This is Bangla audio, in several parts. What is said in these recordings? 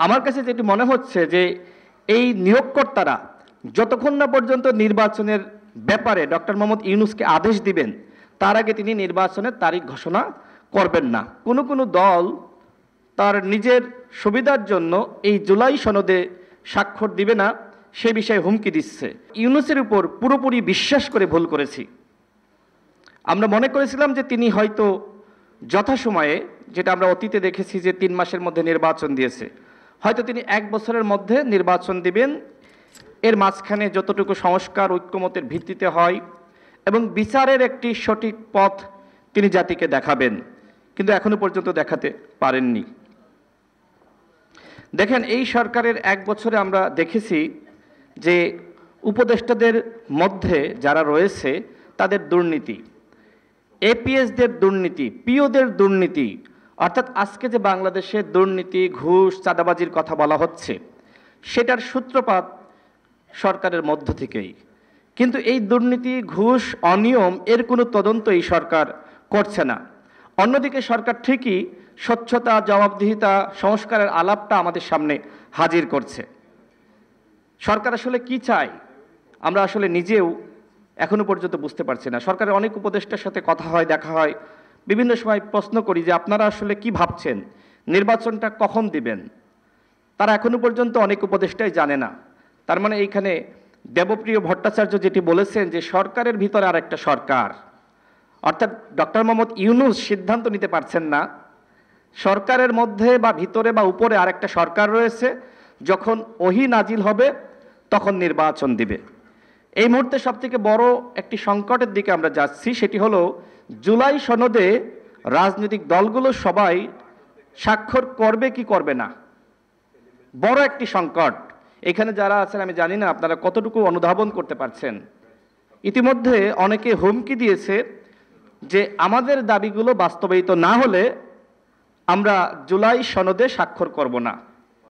আমার কাছে যেটি মনে হচ্ছে যে এই নিয়োগকর্তারা যতক্ষণ না পর্যন্ত নির্বাচনের ব্যাপারে ডক্টর মোহাম্মদ ইউনূসকে আদেশ দিবেন তার আগে তিনি নির্বাচনের তারিখ ঘোষণা করবেন না। কোনো কোনো দল তার নিজের সুবিধার জন্য এই জুলাই সনদে স্বাক্ষর দিবে না সে বিষয়ে হুমকি দিচ্ছে। ইউনূসের উপর পুরোপুরি বিশ্বাস করে ভুল করেছি। আমরা মনে করেছিলাম যে তিনি হয়তো যথাসময়ে, যেটা আমরা অতীতে দেখেছি যে 3 মাসের মধ্যে নির্বাচন দিয়েছে, হয়তো তিনি 1 বছরের মধ্যে নির্বাচন দিবেন। এর মাঝখানে যতটুকু সংস্কার ঐক্যমতের ভিত্তিতে হয় এবং বিচারের একটি সঠিক পথ তিনি জাতিকে দেখাবেন, কিন্তু এখনো পর্যন্ত দেখাতে পারেননি। দেখেন, এই সরকারের 1 বছরে আমরা দেখেছি যে উপদেষ্টাদের মধ্যে যারা রয়েছে তাদের দুর্নীতি, এপিএসদের দুর্নীতি, পিওদের দুর্নীতি, অর্থাৎ আজকে যে বাংলাদেশে দুর্নীতি, ঘুষ, চাঁদাবাজির কথা বলা হচ্ছে সেটার সূত্রপাত সরকারের মধ্য থেকেই। কিন্তু এই দুর্নীতি, ঘুষ, অনিয়ম এর কোনো তদন্ত এই সরকার করছে না। অন্যদিকে সরকার ঠিকই স্বচ্ছতা, জবাবদিহিতা, সংস্কারের আলাপটা আমাদের সামনে হাজির করছে। সরকার আসলে কি চায় আমরা আসলে নিজেও এখনো পর্যন্ত বুঝতে পারছি না। সরকারের অনেক উপদেষ্টার সাথে কথা হয়, দেখা হয়, বিভিন্ন সময় প্রশ্ন করি যে আপনারা আসলে কি ভাবছেন, নির্বাচনটা কখন দিবেন। তারা এখনো পর্যন্ত অনেক উপদেষ্টাই জানে না। তার মানে এইখানে দেবপ্রিয় ভট্টাচার্য যেটি বলেছেন যে সরকারের ভিতরে আর একটা সরকার, অর্থাৎ ডক্টর মোহাম্মদ ইউনূস সিদ্ধান্ত নিতে পারছেন না, সরকারের মধ্যে বা ভিতরে বা উপরে আরেকটা সরকার রয়েছে, যখন ওহী নাজিল হবে তখন নির্বাচন দিবে। এই মুহূর্তে সবথেকে বড় একটি সংকটের দিকে আমরা যাচ্ছি, সেটি হলো জুলাই সনদে রাজনৈতিক দলগুলো সবাই স্বাক্ষর করবে কি করবে না, বড় একটি সংকট। এখানে যারা আছেন আমি জানি না আপনারা কতটুকু অনুধাবন করতে পারছেন। ইতিমধ্যে অনেকে হুমকি দিয়েছে যে আমাদের দাবিগুলো বাস্তবায়িত না হলে আমরা জুলাই সনদে স্বাক্ষর করব না।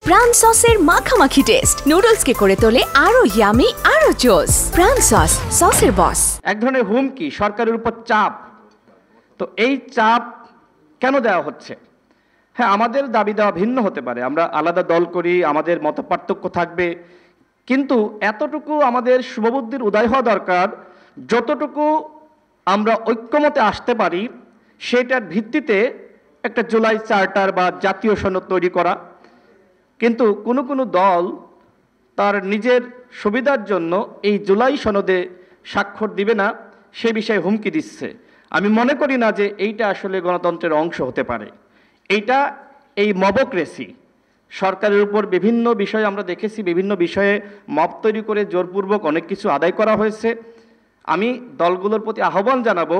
প্রাণ সসের মাখামাখি টেস্ট নুডলসকে করে তোলে আরো ইয়ামি, আরো জোস। প্রাণ সস, সসের বস। এক ধরনের হুমকি, সরকারের উপর চাপ। তো এই চাপ কেন দেওয়া হচ্ছে? হ্যাঁ, আমাদের দাবি দেওয়া ভিন্ন হতে পারে, আমরা আলাদা দল করি, আমাদের মতপার্থক্য থাকবে, কিন্তু এতটুকু আমাদের শুভবুদ্ধির উদয় হওয়া দরকার, যতটুকু আমরা ঐক্যমতে আসতে পারি সেটার ভিত্তিতে একটা জুলাই চার্টার বা জাতীয় সনদ তৈরি করা। কিন্তু কোনো কোনো দল তার নিজের সুবিধার জন্য এই জুলাই সনদে স্বাক্ষর দিবে না সে বিষয়ে হুমকি দিচ্ছে। আমি মনে করি না যে এইটা আসলে গণতন্ত্রের অংশ হতে পারে। এইটা এই মবক্রেসি, সরকারের উপর বিভিন্ন বিষয়ে আমরা দেখেছি, বিভিন্ন বিষয়ে মব তৈরি করে জোরপূর্বক অনেক কিছু আদায় করা হয়েছে। আমি দলগুলোর প্রতি আহ্বান জানাবো,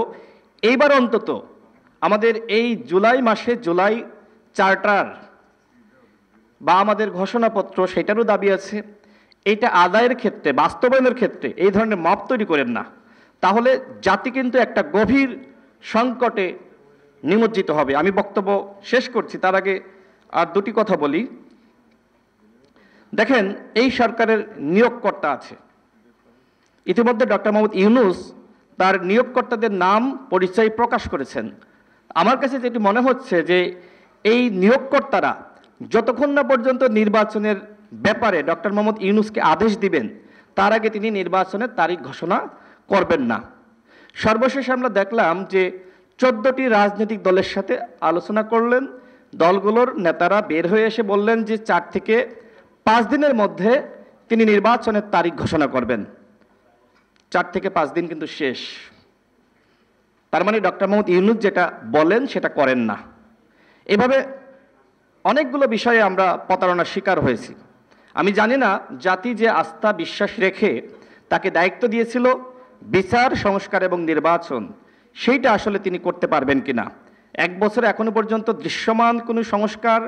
এইবার অন্তত আমাদের এই জুলাই মাসে জুলাই চার্টার বা আমাদের ঘোষণাপত্র, সেটারও দাবি আছে, এইটা আদায়ের ক্ষেত্রে, বাস্তবায়নের ক্ষেত্রে এই ধরনের মব তৈরি করেন না, তাহলে জাতি কিন্তু একটা গভীর সংকটে নিমজ্জিত হবে। আমি বক্তব্য শেষ করছি, তার আগে আর দুটি কথা বলি। দেখেন, এই সরকারের নিয়োগকর্তা আছে। ইতিমধ্যে ডক্টর মোহাম্মদ ইউনূস তার নিয়োগকর্তাদের নাম, পরিচয় প্রকাশ করেছেন। আমার কাছে যেটি মনে হচ্ছে যে এই নিয়োগকর্তারা যতক্ষণ না পর্যন্ত নির্বাচনের ব্যাপারে ডক্টর মোহাম্মদ ইউনূসকে আদেশ দিবেন তার আগে তিনি নির্বাচনের তারিখ ঘোষণা করবেন না। সর্বশেষ আমরা দেখলাম যে 14টি রাজনৈতিক দলের সাথে আলোচনা করলেন, দলগুলোর নেতারা বের হয়ে এসে বললেন যে 4 থেকে 5 দিনের মধ্যে তিনি নির্বাচনের তারিখ ঘোষণা করবেন। 4 থেকে 5 দিন কিন্তু শেষ। তার মানে ডক্টর মোহাম্মদ ইউনূস যেটা বলেন সেটা করেন না। এভাবে অনেকগুলো বিষয়ে আমরা প্রতারণার শিকার হয়েছি। আমি জানি না জাতি যে আস্থা বিশ্বাস রেখে তাকে দায়িত্ব দিয়েছিল বিচার, সংস্কার এবং নির্বাচন, সেইটা আসলে তিনি করতে পারবেন কিনা। 1 বছরে এখনো পর্যন্ত দৃশ্যমান কোনো সংস্কার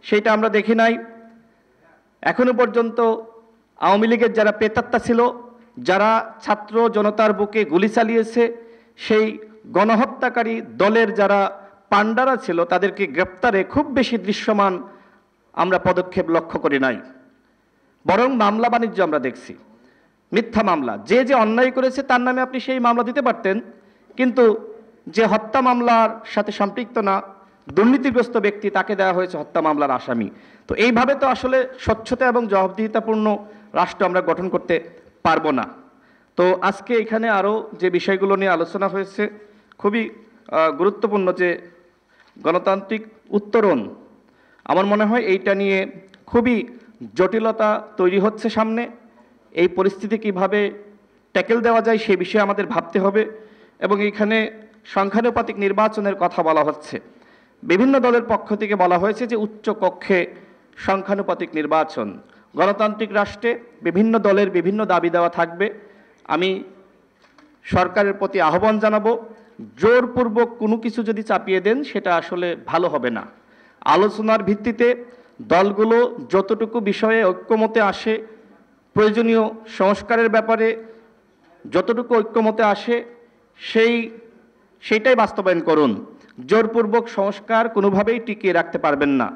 সেইটা আমরা দেখি নাই। এখনো পর্যন্ত আওয়ামী লীগের যারা প্রেতাত্মা ছিল, যারা ছাত্র জনতার বুকে গুলি চালিয়েছে, সেই গণহত্যাকারী দলের যারা পান্ডারা ছিল তাদেরকে গ্রেপ্তারে খুব বেশি দৃশ্যমান আমরা পদক্ষেপ লক্ষ্য করি নাই। বরং মামলা বাণিজ্য আমরা দেখছি, মিথ্যা মামলা। যে যে অন্যায় করেছে তার নামে আপনি সেই মামলা দিতে পারতেন, কিন্তু যে হত্যা মামলার সাথে সম্পৃক্ত না, দুর্নীতিগ্রস্ত ব্যক্তি, তাকে দেওয়া হয়েছে হত্যা মামলার আসামি। তো এইভাবে তো আসলে স্বচ্ছতা এবং জবাবদিহিতাপূর্ণ রাষ্ট্র আমরা গঠন করতে পারবো না। তো আজকে এখানে আরও যে বিষয়গুলো নিয়ে আলোচনা হয়েছে, খুবই গুরুত্বপূর্ণ যে গণতান্ত্রিক উত্তরণ, আমার মনে হয় এইটা নিয়ে খুবই জটিলতা তৈরি হচ্ছে সামনে। এই পরিস্থিতি কিভাবে ট্যাকেল দেওয়া যায় সে বিষয়ে আমাদের ভাবতে হবে। এবং এইখানে সংখ্যানুপাতিক নির্বাচনের কথা বলা হচ্ছে, বিভিন্ন দলের পক্ষ থেকে বলা হয়েছে যে উচ্চ কক্ষে সংখ্যানুপাতিক নির্বাচন। গণতান্ত্রিক রাষ্ট্রে বিভিন্ন দলের বিভিন্ন দাবি দেওয়া থাকবে। আমি সরকারের প্রতি আহ্বান জানাবো, জোরপূর্বক কোনো কিছু যদি চাপিয়ে দেন সেটা আসলে ভালো হবে না। আলোচনার ভিত্তিতে দলগুলো যতটুকু বিষয়ে ঐক্যমতে আসে, প্রয়োজনীয় সংস্কারের ব্যাপারে যতটুকু ঐক্যমতে আসে সেইটাই বাস্তবায়ন করুন। জোরপূর্বক সংস্কার কোনোভাবেই টিকিয়ে রাখতে পারবেন না।